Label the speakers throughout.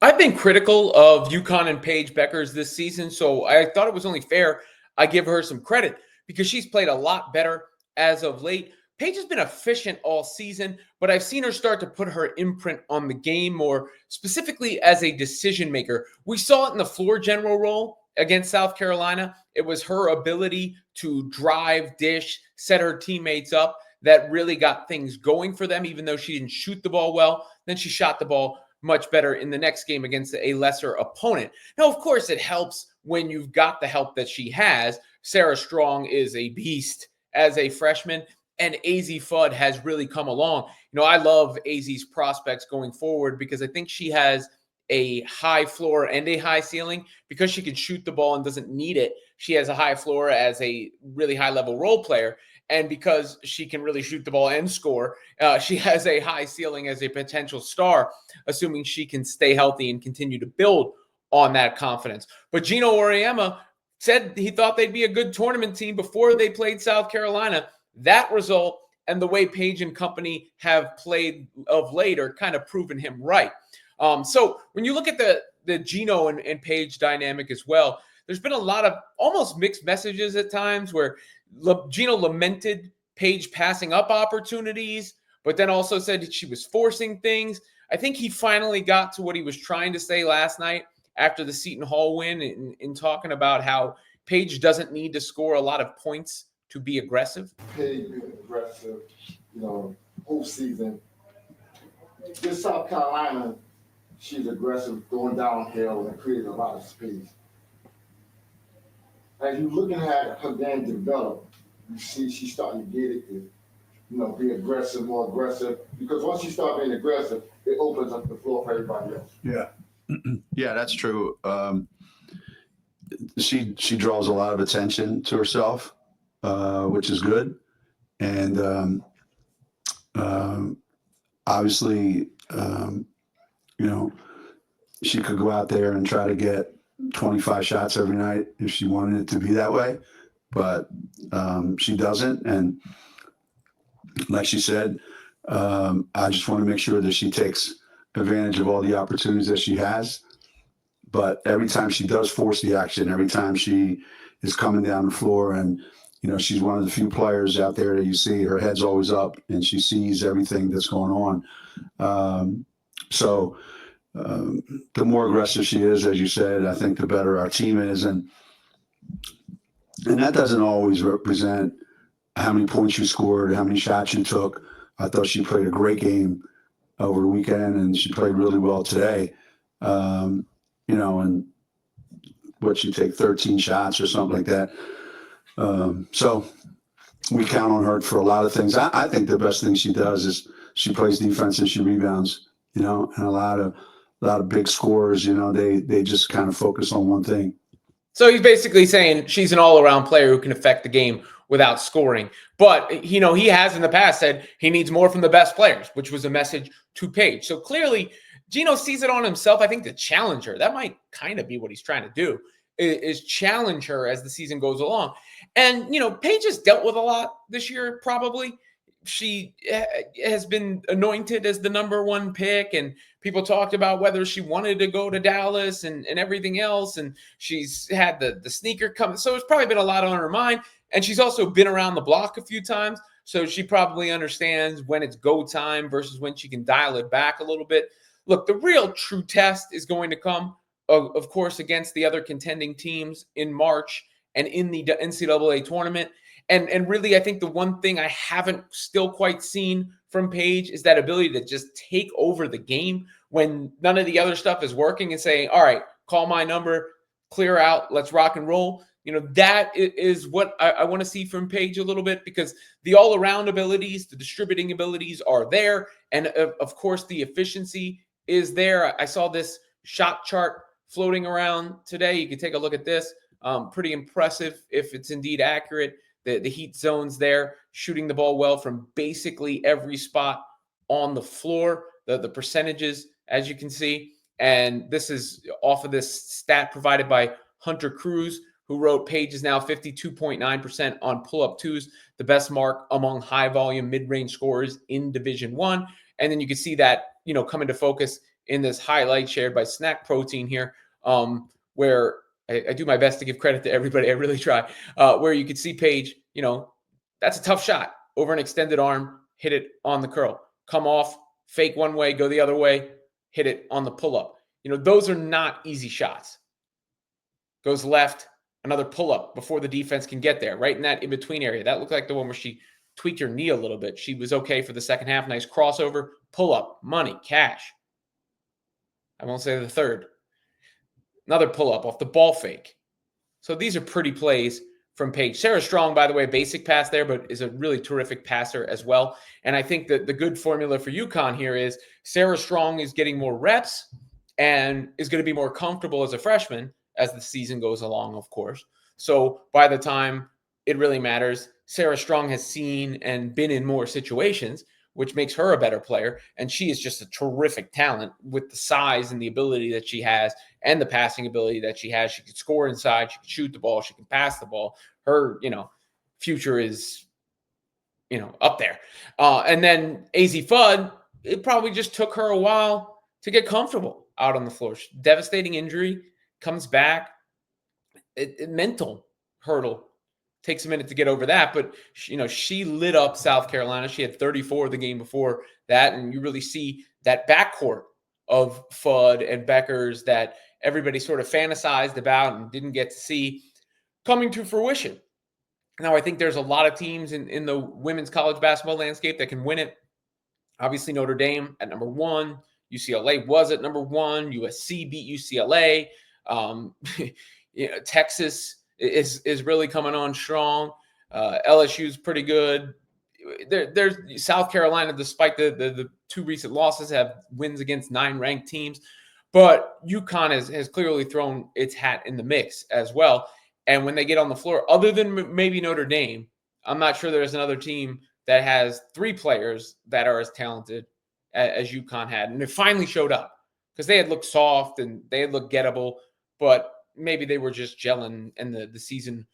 Speaker 1: I've been critical of UConn and Paige Bueckers this season, so I thought it was only fair I give her some credit because she's played a lot better as of late. Paige has been efficient all season, but I've seen her start to put her imprint on the game more specifically as a decision maker. We saw it in the floor general role against South Carolina. It was her ability to drive, dish, set her teammates up that really got things going for them, even though she didn't shoot the ball well. Then she shot the ball much better in the next game against a lesser opponent. Now, of course, it helps when you've got the help that she has. Sarah Strong is a beast as a freshman, and AZ Fudd has really come along. I love AZ's prospects going forward because I think she has a high floor and a high ceiling because she can shoot the ball and doesn't need it. She has a high floor as a really high level role player. And because she can really shoot the ball and score, she has a high ceiling as a potential star, assuming she can stay healthy and continue to build on that confidence. But Geno Auriemma said he thought they'd be a good tournament team before they played South Carolina. That result and the way Paige and company have played of late are kind of proven him right. So when you look at the Geno and Paige dynamic as well, there's been a lot of almost mixed messages at times where Geno lamented Paige passing up opportunities, but then also said that she was forcing things. I think he finally got to what he was trying to say last night after the Seton Hall win in talking about how Paige doesn't need to score a lot of points to be aggressive.
Speaker 2: Paige being aggressive, whole season. This South Carolina, she's aggressive, going downhill and creating a lot of space. As you're looking at her game develop, you see she's starting to get it to, be aggressive, more aggressive. Because once you start being aggressive, it opens up the floor for everybody else.
Speaker 3: Yeah. Yeah, that's true. She draws a lot of attention to herself, which is good. And obviously, she could go out there and try to get 25 shots every night if she wanted it to be that way, but she doesn't. And like she said, I just want to make sure that she takes advantage of all the opportunities that she has. But every time she does force the action, every time she is coming down the floor, and she's one of the few players out there that you see her head's always up and she sees everything that's going on. So the more aggressive she is, as you said, I think the better our team is. And that doesn't always represent how many points you scored, how many shots you took. I thought she played a great game over the weekend, and she played really well today. And what, she take 13 shots or something like that. So we count on her for a lot of things. I think the best thing she does is she plays defense and she rebounds, and a lot of big scorers, they just kind of focus on one thing.
Speaker 1: So he's basically saying she's an all-around player who can affect the game without scoring. But, he has in the past said he needs more from the best players, which was a message to Paige. So clearly, Geno sees it on himself, I think, to challenge her. That might kind of be what he's trying to do, is challenge her as the season goes along. And, Paige has dealt with a lot this year, probably. She has been anointed as the number one pick, and people talked about whether she wanted to go to Dallas and everything else. And she's had the sneaker coming. So it's probably been a lot on her mind. And she's also been around the block a few times. So she probably understands when it's go time versus when she can dial it back a little bit. Look, the real true test is going to come, of course, against the other contending teams in March and in the NCAA tournament. And really, I think the one thing I haven't still quite seen from Paige is that ability to just take over the game when none of the other stuff is working and say, all right, call my number, clear out, let's rock and roll. That is what I want to see from Paige a little bit, because the all-around abilities, the distributing abilities are there. And of course, the efficiency is there. I saw this shot chart floating around today. You can take a look at this. Pretty impressive if it's indeed accurate. The heat zones there, shooting the ball well from basically every spot on the floor, the percentages, as you can see. And this is off of this stat provided by Hunter Cruz, who wrote Paige is now 52.9% on pull-up twos, the best mark among high-volume mid-range scorers in Division I. And then you can see that, come into focus in this highlight shared by Snack Protein here, where I do my best to give credit to everybody. I really try. Where you could see Paige, that's a tough shot over an extended arm, hit it on the curl, come off, fake one way, go the other way, hit it on the pull-up. Those are not easy shots. Goes left, another pull-up before the defense can get there, right in that in-between area. That looked like the one where she tweaked her knee a little bit. She was okay for the second half. Nice crossover, pull-up, money, cash. I won't say the third. Another pull-up off the ball fake. So these are pretty plays from Paige. Sarah Strong, by the way, basic pass there, but is a really terrific passer as well. And I think that the good formula for UConn here is Sarah Strong is getting more reps and is going to be more comfortable as a freshman as the season goes along, of course. So by the time it really matters, Sarah Strong has seen and been in more situations, which makes her a better player. And she is just a terrific talent with the size and the ability that she has and the passing ability that she has. She can score inside. She can shoot the ball. She can pass the ball. Her, future is, up there. And then AZ Fudd, it probably just took her a while to get comfortable out on the floor. Devastating injury, comes back. Mental hurdle. Takes a minute to get over that, but she lit up South Carolina. She had 34 the game before that, and you really see that backcourt of Fudd and Bueckers that everybody sort of fantasized about and didn't get to see coming to fruition. Now, I think there's a lot of teams in the women's college basketball landscape that can win it. Obviously, Notre Dame at number 1. UCLA was at number 1. USC beat UCLA. Texas is really coming on strong. LSU's pretty good. There's South Carolina, despite the 2 recent losses, have wins against 9 ranked teams. But UConn has clearly thrown its hat in the mix as well. And when they get on the floor, other than maybe Notre Dame, I'm not sure there's another team that has 3 players that are as talented as UConn had. And it finally showed up because they had looked soft and they had looked gettable, but maybe they were just gelling and the season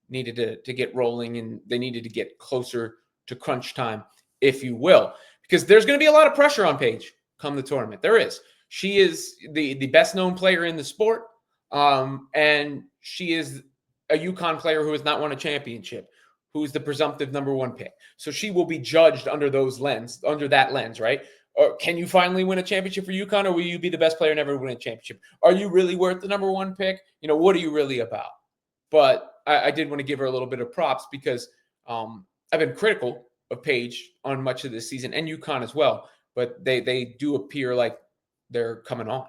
Speaker 1: needed to get rolling and they needed to get closer to crunch time, if you will, because there's going to be a lot of pressure on Paige come the tournament. There is. She is the best known player in the sport. And she is a UConn player who has not won a championship, who's the presumptive number 1 pick. So she will be judged under that lens, right? Or can you finally win a championship for UConn, or will you be the best player and never win a championship? Are you really worth the number 1 pick? What are you really about? But I did want to give her a little bit of props because I've been critical of Paige on much of this season and UConn as well. But they do appear like they're coming on.